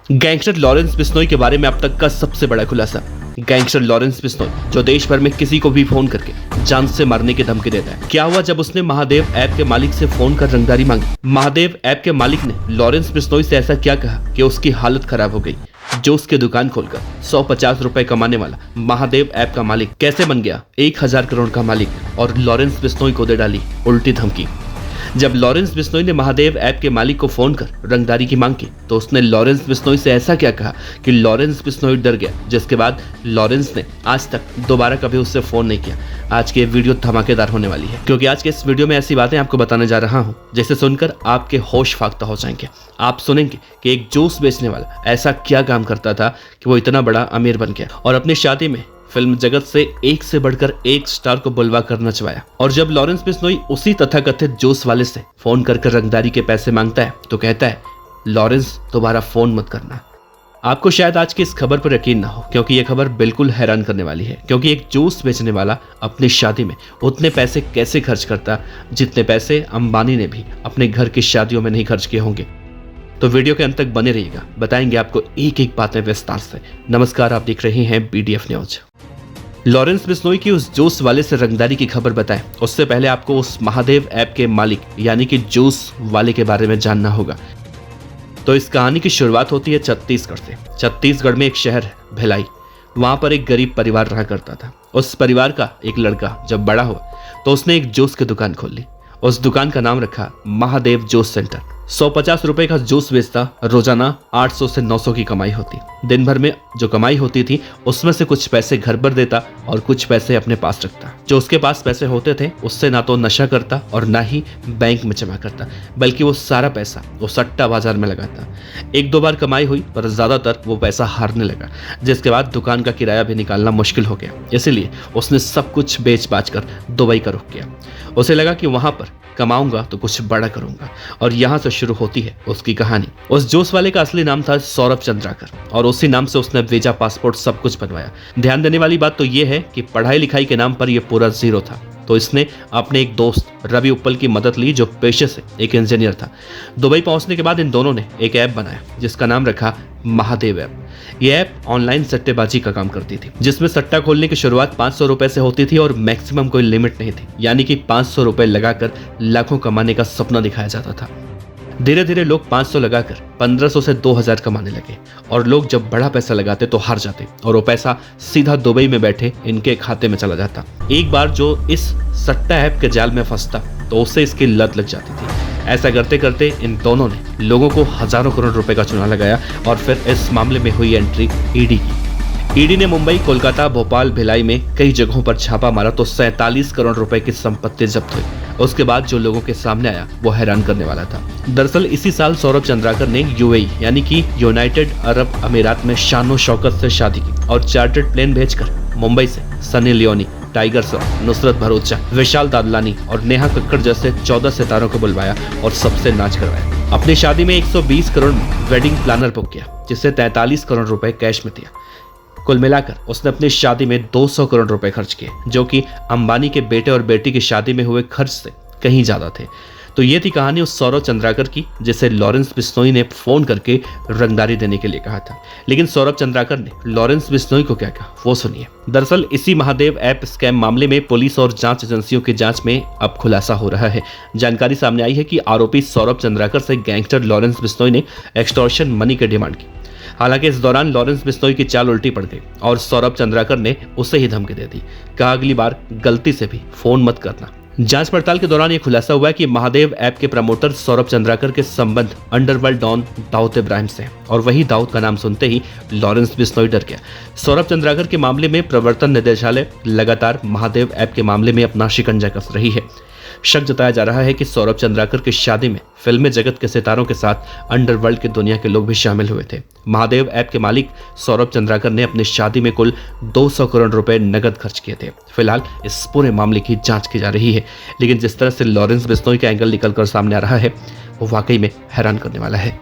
Gangster Lawrence Bishnoi के बारे में अब तक का सबसे बड़ा खुलासा। गैंगस्टर लॉरेंस बिश्नोई जो देश भर में किसी को भी फोन करके जान से मारने की धमकी देता है। क्या हुआ जब उसने महादेव ऐप के मालिक से फोन कर रंगदारी मांगी। महादेव ऐप के मालिक ने लॉरेंस बिश्नोई से ऐसा क्या कहा कि उसकी हालत खराब हो गई। जो उसकी दुकान खोलकर 150 रुपए कमाने वाला महादेव ऐप का मालिक कैसे बन गया 1000 करोड़ का मालिक और लॉरेंस बिश्नोई को दे डाली उल्टी धमकी। जब लॉरेंस बिश्नोई ने महादेव ऐप के मालिक को फोन कर रंगदारी की मांग की तो उसने लॉरेंस बिश्नोई से ऐसा क्या कहा कि लॉरेंस बिश्नोई डर गया, जिसके बाद लॉरेंस ने आज तक दोबारा कभी उससे फोन नहीं किया। आज की वीडियो धमाकेदार होने वाली है क्योंकि आज के इस वीडियो में ऐसी बातें आपको बताने जा रहा हूं जिसे सुनकर आपके होश फाख्ता हो जाएंगे। आप सुनेंगे कि एक जूस बेचने वाला ऐसा क्या काम करता था कि वो इतना बड़ा अमीर बन गया और अपनी शादी में फिल्म जगत से एक से बढ़कर एक स्टार को बुलवा कर नचवाया। और जब लॉरेंस बिश्नोई उसी तथाकथित जोश वाले से फोन कर रंगदारी के पैसे मांगता है तो कहता है लॉरेंस दोबारा फोन मत करना। आपको शायद आज की इस खबर पर यकीन ना हो क्योंकि यह खबर बिल्कुल हैरान करने वाली है, क्योंकि एक जूस बेचने वाला अपनी शादी में उतने पैसे कैसे खर्च करता जितने पैसे अंबानी ने भी अपने घर की शादियों में नहीं खर्च किए होंगे। तो वीडियो के अंत तक बने रहिएगा, बताएंगे आपको एक एक बातें विस्तार से। नमस्कार, आप देख रहे हैं BDF न्यूज। लॉरेंस बिश्नोई की उस जूस वाले से रंगदारी की खबर बताएं उससे पहले आपको उस महादेव ऐप के मालिक यानी कि जूस वाले के बारे में जानना होगा। तो इस कहानी की शुरुआत होती है छत्तीसगढ़ से। छत्तीसगढ़ में एक शहर है भिलाई। वहां पर एक गरीब परिवार रहा करता था। उस परिवार का एक लड़का जब बड़ा हुआ तो उसने एक जूस की दुकान खोल ली। उस दुकान का नाम रखा महादेव जूस सेंटर। 150 रुपए का जूस बेचता, रोजाना 800 से 900 की कमाई होती। दिन भर में जो कमाई होती थी उसमें से कुछ पैसे घर पर देता और कुछ पैसे अपने पास रखता। जो उसके पास पैसे होते थे उससे ना तो नशा करता और ना ही बैंक में जमा करता, बल्कि वो सारा पैसा वो सट्टा बाजार में लगाता। एक दो बार कमाई हुई पर ज्यादातर वो पैसा हारने लगा, जिसके बाद दुकान का किराया भी निकालना मुश्किल हो गया। इसीलिए उसने सब कुछ बेच बाच कर दुबई का रुख किया। उसे लगा कि वहां पर कमाऊंगा तो कुछ बड़ा करूंगा, और यहाँ से शुरू होती है उसकी कहानी। उस जोश वाले का असली नाम था सौरभ चंद्राकर और उसी नाम से उसने वीजा, पासपोर्ट सब कुछ बनवाया। ध्यान देने वाली बात तो ये है कि पढ़ाई लिखाई के नाम पर यह पूरा जीरो था। तो इसने अपने एक दोस्त रवि उप्पल की मदद ली जो पेशे से एक इंजीनियर था। दुबई पहुंचने के बाद इन दोनों ने एक ऐप बनाया जिसका नाम रखा महादेव ऐप। यह ऐप ऑनलाइन सट्टेबाजी का काम करती थी, जिसमें सट्टा खोलने की शुरुआत 500 रुपए से होती थी और मैक्सिमम कोई लिमिट नहीं थी, यानी कि 500 रुपए लगाकर लाखों कमाने का सपना दिखाया जाता था। धीरे धीरे लोग 500 लगाकर 1500 से 2000 कमाने लगे और लोग जब बड़ा पैसा लगाते तो हार जाते और वो पैसा सीधा दुबई में बैठे इनके खाते में चला जाता। एक बार जो इस सट्टा ऐप के जाल में फंसता तो उससे इसकी लत लग जाती थी। ऐसा करते करते इन दोनों ने लोगों को हजारों करोड़ रुपए का चूना लगाया और फिर इस मामले में हुई एंट्री ईडी की। ईडी ने मुंबई, कोलकाता, भोपाल, भिलाई में कई जगहों पर छापा मारा तो 47 करोड़ रुपए की संपत्ति जब्त हुई। उसके बाद जो लोगों के सामने आया वो हैरान करने वाला था। दरअसल इसी साल सौरभ चंद्राकर ने UAE यानी कि यूनाइटेड अरब अमीरात में शानो शौकत से शादी की और चार्टर्ड प्लेन भेजकर मुंबई से सनी लियोनी, टाइगर श्रॉफ, नुसरत भरूचा, विशाल दादलानी और नेहा कक्कड़ जैसे 14 सितारों को बुलवाया और सबसे नाच करवाया। अपनी शादी में 120 करोड़ में वेडिंग प्लानर बुक किया, जिससे 43 करोड़ रुपए कैश में दिया। कुल मिलाकर उसने अपनी शादी में 200 करोड़ रुपए खर्च किए, जो कि अंबानी के बेटे और बेटी की शादी में हुए खर्च से कहीं ज्यादा थे। तो ये थी कहानी उस सौरभ चंद्राकर की जिसे लॉरेंस बिश्नोई ने फोन करके रंगदारी देने के लिए कहा था। लेकिन सौरभ चंद्राकर ने लॉरेंस बिश्नोई को क्या कहा वो सुनिए। दरअसल इसी महादेव ऐप स्कैम मामले में पुलिस और जांच एजेंसियों की जांच में अब खुलासा हो रहा है। जानकारी सामने आई है कि आरोपी सौरभ चंद्राकर से गैंगस्टर लॉरेंस बिश्नोई ने एक्सटॉर्शन मनी की डिमांड की। हालांकि इस दौरान लॉरेंस बिश्नोई की चाल उल्टी पड़ गई और सौरभ चंद्राकर ने उसे ही धमकी दे दी। कहा अगली बार गलती से भी फोन मत करना। जांच पड़ताल के दौरान यह खुलासा हुआ कि महादेव ऐप के प्रमोटर सौरभ चंद्राकर के संबंध अंडरवर्ल्ड डॉन दाऊद इब्राहिम से और वही दाऊद का नाम सुनते ही लॉरेंस बिश्नोई डर गया। सौरभ चंद्राकर के मामले में प्रवर्तन निदेशालय लगातार महादेव ऐप के मामले में अपना शिकंजा कस रही है। शक जताया जा रहा है कि सौरभ चंद्राकर की शादी में फिल्मी जगत के सितारों के साथ अंडरवर्ल्ड की दुनिया के लोग भी शामिल हुए थे। महादेव ऐप के मालिक सौरभ चंद्राकर ने अपनी शादी में कुल 200 करोड़ रुपए नकद खर्च किए थे। फिलहाल इस पूरे मामले की जांच की जा रही है, लेकिन जिस तरह से लॉरेंस बिश्नोई का एंगल निकलकर सामने आ रहा है वो वाकई में हैरान करने वाला है।